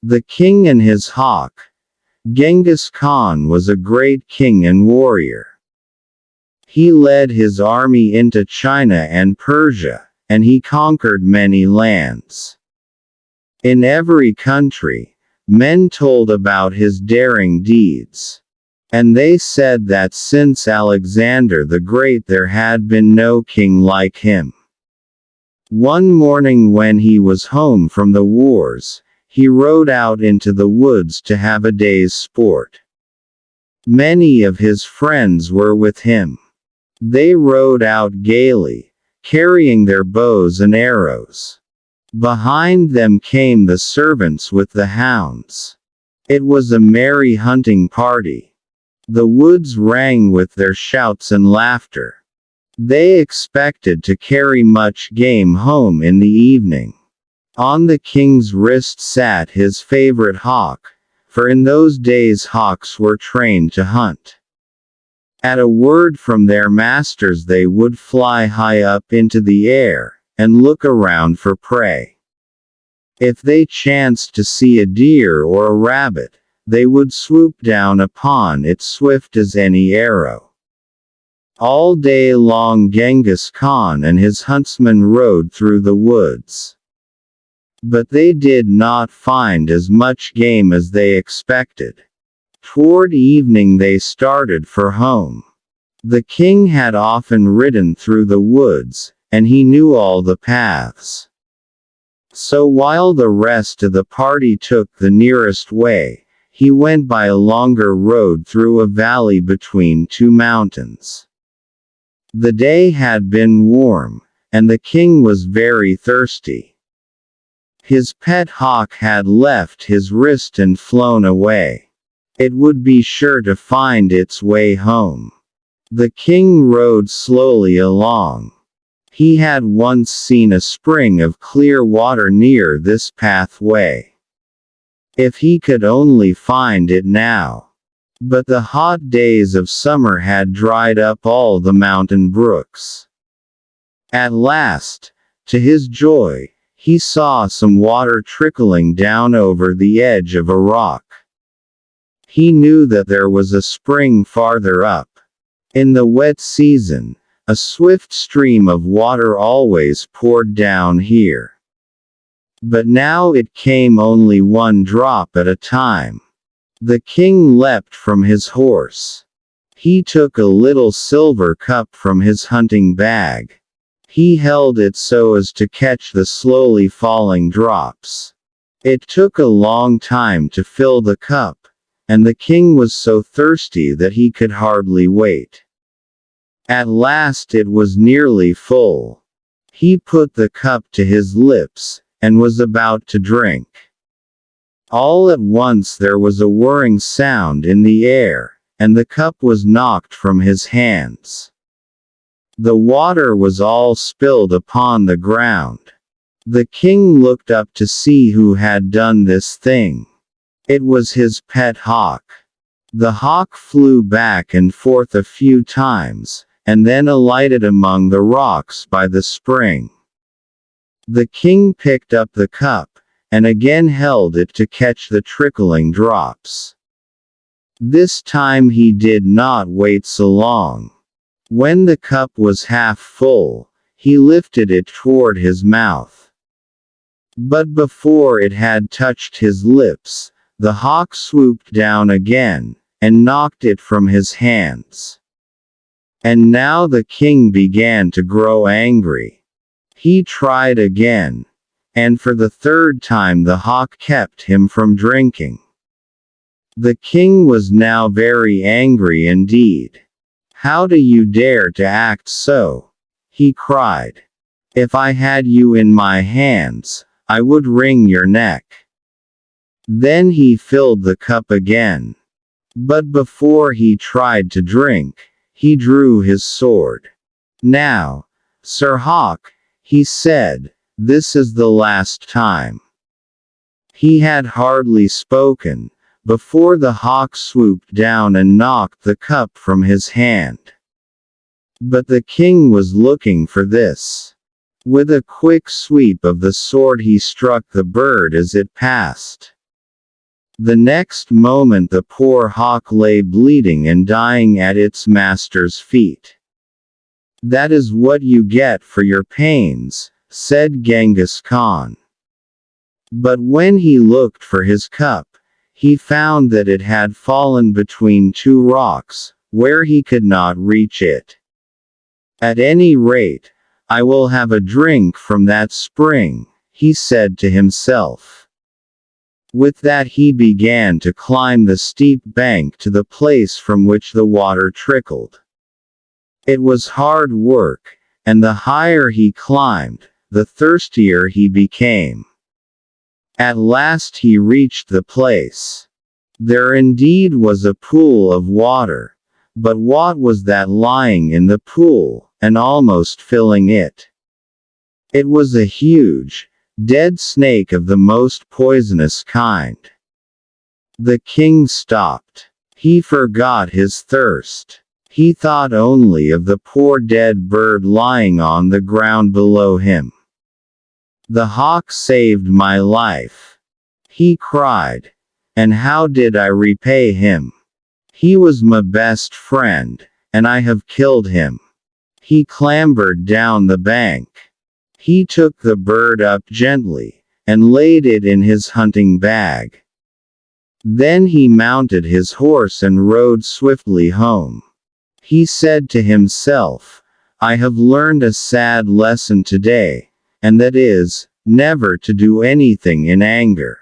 The king and his hawk. Genghis Khan was a great king and warrior. He led his army into China and Persia, and he conquered many lands. In every country, men told about his daring deeds. And they said that since Alexander the Great there had been no king like him. One morning when he was home from the wars, he rode out into the woods to have a day's sport. Many of his friends were with him. They rode out gaily, carrying their bows and arrows. Behind them came the servants with the hounds. It was a merry hunting party. The woods rang with their shouts and laughter. They expected to carry much game home in the evening. On the king's wrist sat his favorite hawk, for in those days hawks were trained to hunt. At a word from their masters they would fly high up into the air, and look around for prey. If they chanced to see a deer or a rabbit, they would swoop down upon it swift as any arrow. All day long Genghis Khan and his huntsmen rode through the woods. But they did not find as much game as they expected. Toward evening they started for home. The king had often ridden through the woods, and he knew all the paths. So while the rest of the party took the nearest way, he went by a longer road through a valley between two mountains. The day had been warm, and the king was very thirsty. His pet hawk had left his wrist and flown away. It would be sure to find its way home. The king rode slowly along. He had once seen a spring of clear water near this pathway. If he could only find it now. But the hot days of summer had dried up all the mountain brooks. At last, to his joy, he saw some water trickling down over the edge of a rock. He knew that there was a spring farther up. In the wet season, a swift stream of water always poured down here. But now it came only one drop at a time. The king leapt from his horse. He took a little silver cup from his hunting bag. He held it so as to catch the slowly falling drops. It took a long time to fill the cup, and the king was so thirsty that he could hardly wait. At last it was nearly full. He put the cup to his lips, and was about to drink. All at once there was a whirring sound in the air, and the cup was knocked from his hands. The water was all spilled upon the ground. The king looked up to see who had done this thing. It was his pet hawk. The hawk flew back and forth a few times, and then alighted among the rocks by the spring. The king picked up the cup, and again held it to catch the trickling drops. This time he did not wait so long. When the cup was half full, he lifted it toward his mouth. But before it had touched his lips, the hawk swooped down again, and knocked it from his hands. And now the king began to grow angry. He tried again, and for the third time the hawk kept him from drinking. The king was now very angry indeed. "How do you dare to act so?" he cried. "If I had you in my hands, I would wring your neck." Then he filled the cup again. But before he tried to drink, he drew his sword. "Now, Sir Hawk," he said, "this is the last time." He had hardly spoken, before the hawk swooped down and knocked the cup from his hand. But the king was looking for this. With a quick sweep of the sword he struck the bird as it passed. The next moment the poor hawk lay bleeding and dying at its master's feet. "That is what you get for your pains," said Genghis Khan. But when he looked for his cup, he found that it had fallen between two rocks, where he could not reach it. "At any rate, I will have a drink from that spring," he said to himself. With that he began to climb the steep bank to the place from which the water trickled. It was hard work, and the higher he climbed, the thirstier he became. At last he reached the place. There indeed was a pool of water, but what was that lying in the pool, and almost filling it? It was a huge, dead snake of the most poisonous kind. The king stopped. He forgot his thirst. He thought only of the poor dead bird lying on the ground below him. "The hawk saved my life," he cried. "And how did I repay him? He was my best friend, and I have killed him." He clambered down the bank. He took the bird up gently, and laid it in his hunting bag. Then he mounted his horse and rode swiftly home. He said to himself, "I have learned a sad lesson today, and that is, never to do anything in anger."